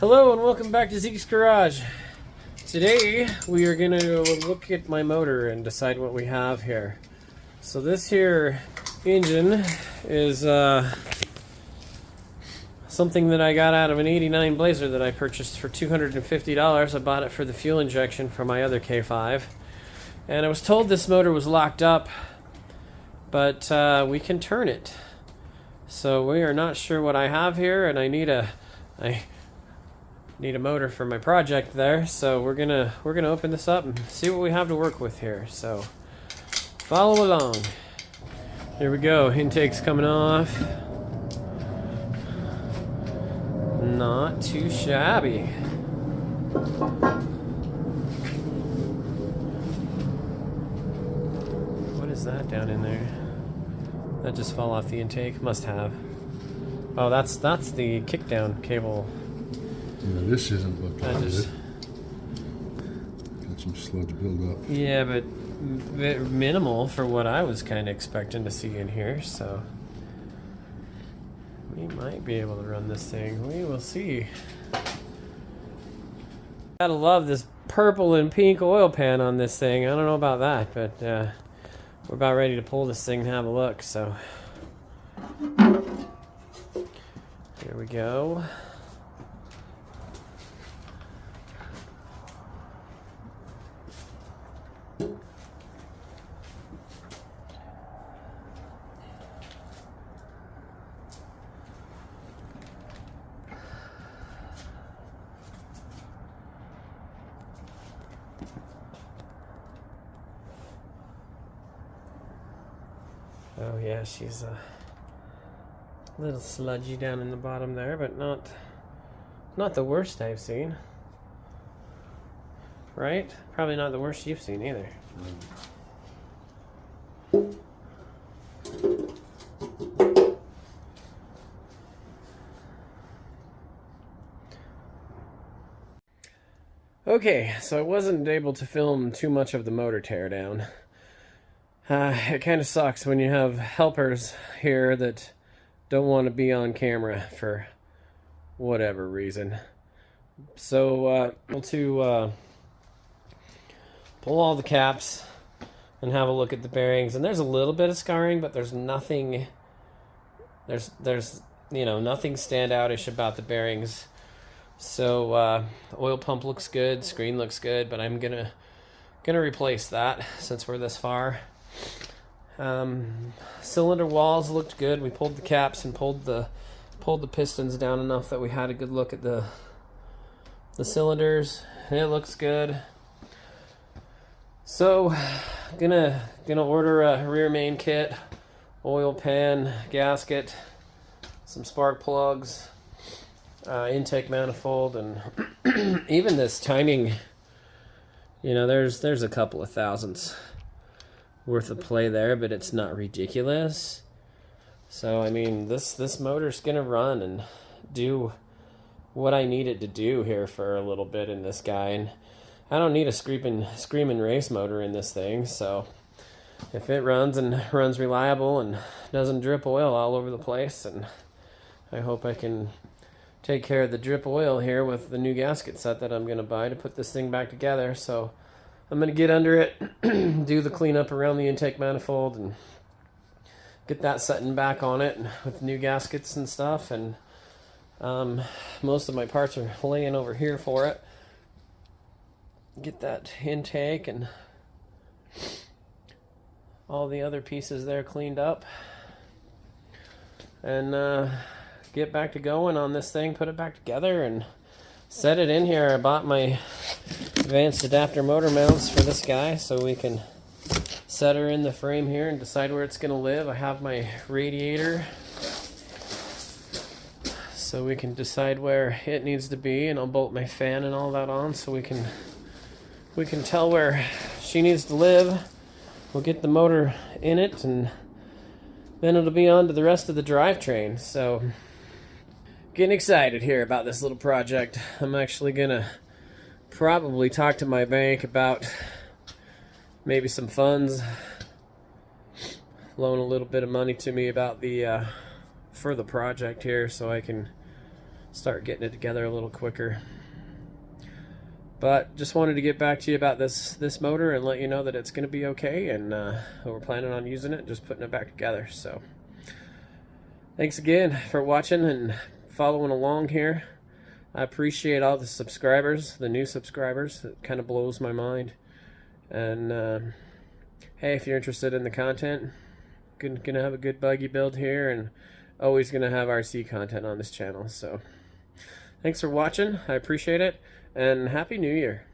Hello and welcome back to Zeke's Garage. Today we are going to look at my motor and decide what we have here. So this here engine is something that I got out of an '89 Blazer that I purchased for $250. I bought it for the fuel injection for my other K5. And I was told this motor was locked up, but we can turn it. So we are not sure what I have here, and I need a motor for my project there, so we're gonna open this up and see what we have to work with here. So follow along. Here we go. Intake's coming off. Not too shabby. What is that down in there? That just fell off the intake. Must have. Oh, that's the kickdown cable. Yeah, this isn't looking good. Got some sludge buildup. Yeah, but minimal for what I was kind of expecting to see in here, so we might be able to run this thing. We will see. Gotta love this purple and pink oil pan on this thing. I don't know about that, but we're about ready to pull this thing and have a look, so here we go. Oh yeah, she's a little sludgy down in the bottom there, but not the worst I've seen. Right? Probably not the worst you've seen either. Okay, so I wasn't able to film too much of the motor teardown. It kind of sucks when you have helpers here that don't want to be on camera for whatever reason. So, to pull all the caps and have a look at the bearings. And there's a little bit of scarring, but there's nothing, there's nothing standoutish about the bearings. So, the oil pump looks good, screen looks good, but I'm gonna replace that since we're this far. Cylinder walls looked good. We pulled the caps and pulled the pistons down enough that we had a good look at the cylinders. It looks good. So gonna order a rear main kit, oil pan, gasket, some spark plugs, intake manifold, and even this timing. There's a couple of thousandths worth of play there, but it's not ridiculous. So I mean, this motor's gonna run and do what I need it to do here for a little bit in this guy, and I don't need a screaming race motor in this thing. So if it runs reliable and doesn't drip oil all over the place, and I hope I can take care of the drip oil here with the new gasket set that I'm gonna buy to put this thing back together. So I'm going to get under it, do the cleanup around the intake manifold, and get that setting back on it with new gaskets and stuff. And most of my parts are laying over here for it. Get that intake and all the other pieces there cleaned up. And get back to going on this thing, put it back together, and set it in here. I bought my advanced adapter motor mounts for this guy so we can set her in the frame here and decide where it's going to live. I have my radiator so we can decide where it needs to be, and I'll bolt my fan and all that on so we can tell where she needs to live. We'll get the motor in it, and then it'll be on to the rest of the drivetrain. So getting excited here about this little project. I'm actually gonna probably talk to my bank about maybe some funds, loan a little bit of money to me about the for the project here, so I can start getting it together a little quicker. But just wanted to get back to you about this motor and let you know that it's going to be okay, and we're planning on using it, just putting it back together. So thanks again for watching and following along here. I appreciate all the subscribers, the new subscribers. It kind of blows my mind. And hey, if you're interested in the content, gonna have a good buggy build here, and always gonna have RC content on this channel. So thanks for watching. I appreciate it, and Happy New Year.